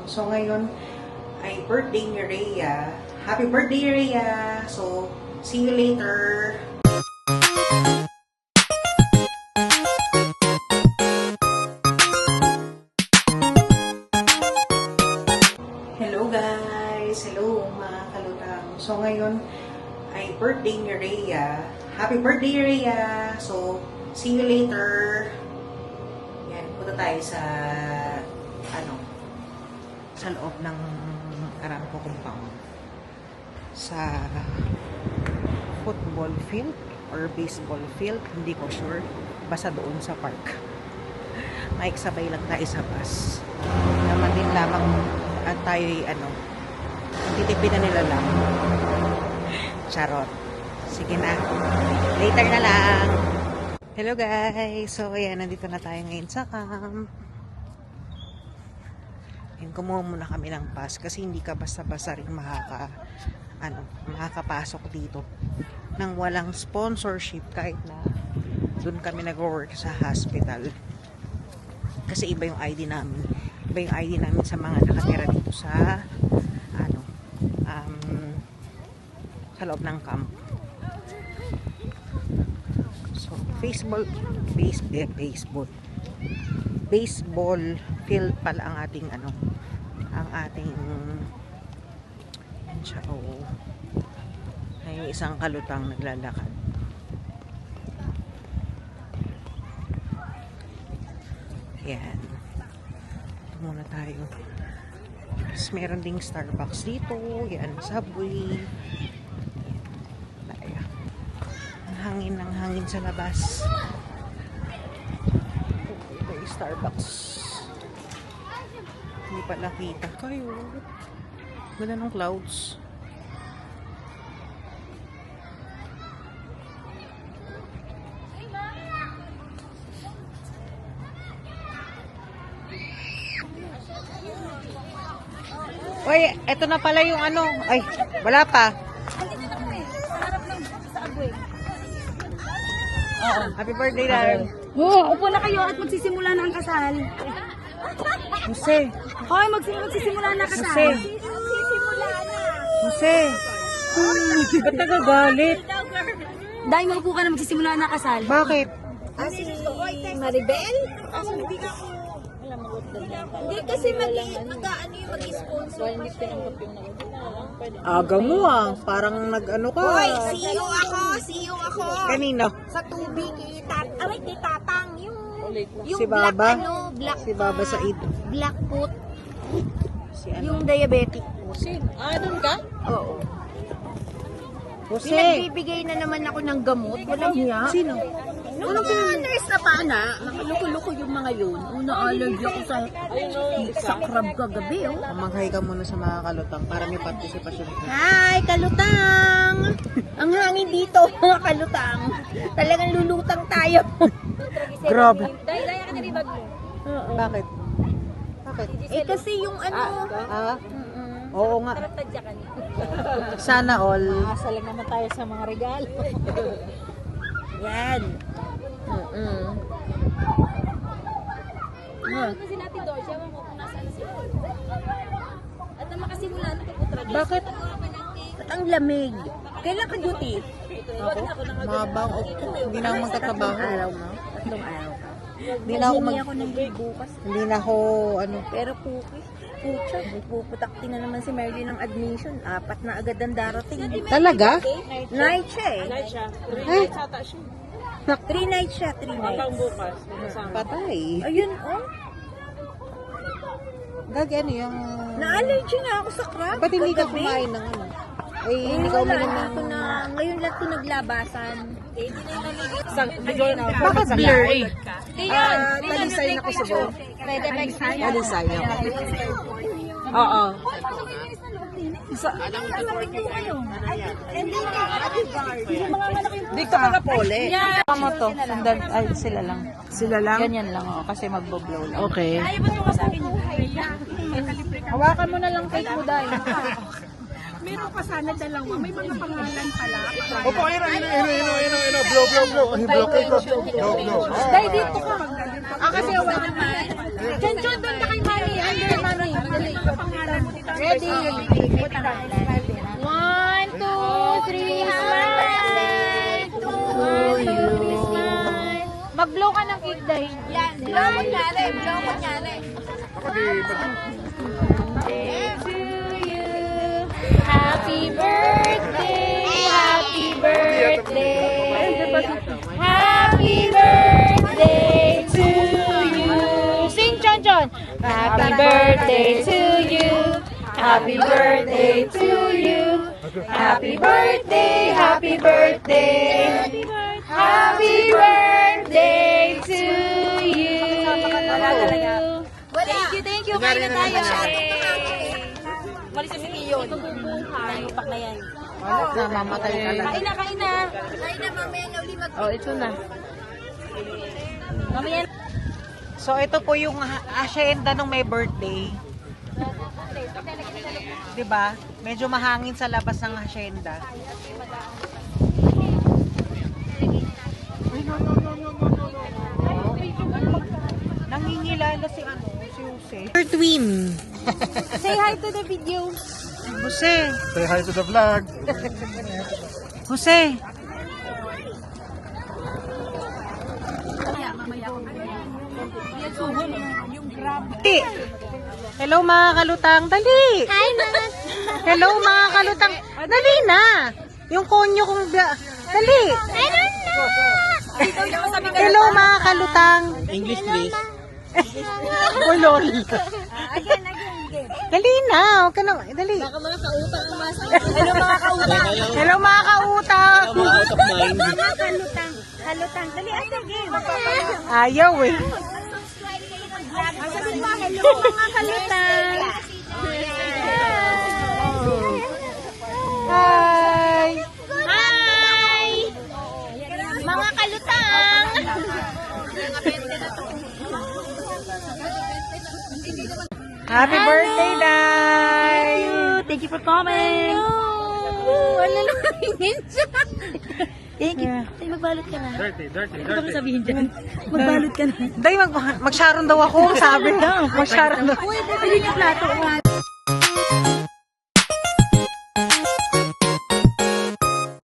So ngayon ay birthday ni Rhea. Happy birthday, Rhea! So, see you later! Hello guys! Hello mga kalutang! So ngayon ay birthday ni Rhea. Happy birthday, Rhea! So, see you later! Yan, punta tayo sa sa loob ng Aramco compound. Sa football field or baseball field, hindi ko sure. Basta doon sa park. Maikisabay lang tayo sa bus. Naman din lamang at tayo'y titipid na nila lang. Charot. Sige na. Later na lang. Hello guys. So ayan, nandito na tayo ngayon sa camp. Ayan, kumuha muna kami ng pass kasi hindi ka basta-basta rin makakapasok dito nang walang sponsorship kahit na doon kami nag-work sa hospital. Kasi iba yung ID namin. Iba yung ID namin sa mga nakatira dito sa sa loob ng camp. So, baseball field pala ang ating ay isang kalutang naglalakad. Yan. Ito muna tayo. Tapos meron ding Starbucks dito. Yan, Subway. Yan. Ang hangin sa labas. Ito yung Starbucks. Hindi pa nakita kayo. Ganda ng clouds. Uy, eto na pala yung ay, wala pa. Happy birthday, Darren. Upo na kayo at magsisimula na ang kasal. Jose. Hoy, magsisimula na kasal. Jose. Jose. Ba't nagagalit? Dahil maupo ka na magsisimula na kasal. Bakit? Si Maribel? Hindi kasi mag-sponsor pa siya. Aga mo parang nag-ano ka. Hoy, CEO ako. Kanino? Sa tubig, Tatang. Yung Si Baba? black, Si Baba Said. black foot. Si Yung diabetic foot. doon ka? Oo. Jose. Pinagbibigay na naman ako ng gamot. Walang hiya. Sino? Nung nurse na pana, nakaloko-loko yung mga yun. Una allergy ako sa crab kagabi, oh. Maghay ka muna sa mga kalutang para may participation. Hi, kalutang! Ang hangin dito, mga kalutang. Talagang lulutang tayo. Grabe. Daya ka nilibag mo. Bakit? Bakit? Kasi yung Oo nga. Sana all. Asal naman tayo sa mga regalo. Yan. Kasi natin doon, siya mo kung nasaan siya. At na makasimula na ito. Bakit? At ang lamig. Kailan ka duty? Ako? Mabang. Hindi na ako magtatrabaho. Tatlong araw mo? Tatlong araw ka. Hindi na ako Hindi ako nang bukas. Hindi na ako Pero pucha, puputakti na naman si Merly ng admission. 4 na agad ang darating. Talaga? Night siya eh. Eh? 3 nights siya, 3 nights. Patay. Ayun, oh. Gagi yung... Na-allergy nga ako sa crab. Ba't hindi ka kagabi. kumain ng hindi ka Wala uminom na ng... ako na, ngayon lang ito naglabasan. Bakit blurry? Talisay na ko sa buo. Alisay ako. Oo. Dito ka na pole. Mo to, sandal, ay sila lang. Sila lang? Ganyan lang kasi magbo-blow lang. Okay. Hawakan mo na lang cake mo dahil. Meron pa sana dalawa, may mga pangalan pala. Opo, blow. Blow. Dahil dito ka. Kasi wala naman. Diyan, doon na kay Mami. Under Mami. Ready? 1, 2, 3, smile! Mag-blow ka ng cake dahil. Yan, blow mo nyari, blow mo nyari. Happy birthday, happy birthday, happy birthday to you. Sing, Chon Chon. Happy birthday to you, happy birthday to you, happy birthday, happy birthday, happy birthday to you. Thank you, kain na tayo. Mali sa yun. Pak na yan. Namamatay ka lang. Kain na. Kain na, mamaya na uli mag... Oh, ito na. Mamaya na. So, ito po yung asyenda nung may birthday. Diba? Medyo mahangin sa labas ng asyenda. Nangingilala si si Jose. Twin. Say hi to the video. Jose. Say hi to the vlog. Jose. Dali. Hello mga kalutang, dali. Hi, mga... Hello mga kalutang, dali na. Yung konyo kong dali. I don't know. Hello mga kalutang. English please. Oy, lol. Again. Dali na, huwag ka na, dali. Baka mga kautang ang mas... Hello, mga kautang. Hello mga kautang. Out of mind. Mga kalutang. Kalutang. Dali, sige. Ayaw eh. Ang sabi mo, hello, mga kalutang. Hi. Hi! Mga kalutang! Happy birthday, Day. Thank you for coming! Wala lang hingin siya. Thank you. Ay, magbalot ka na. Dirty. Ano ba sabihin dyan? Magbalot ka na. Day, mag-sharon daw ako, sabi. Mag-sharon daw. Uy, bibili niyo plato.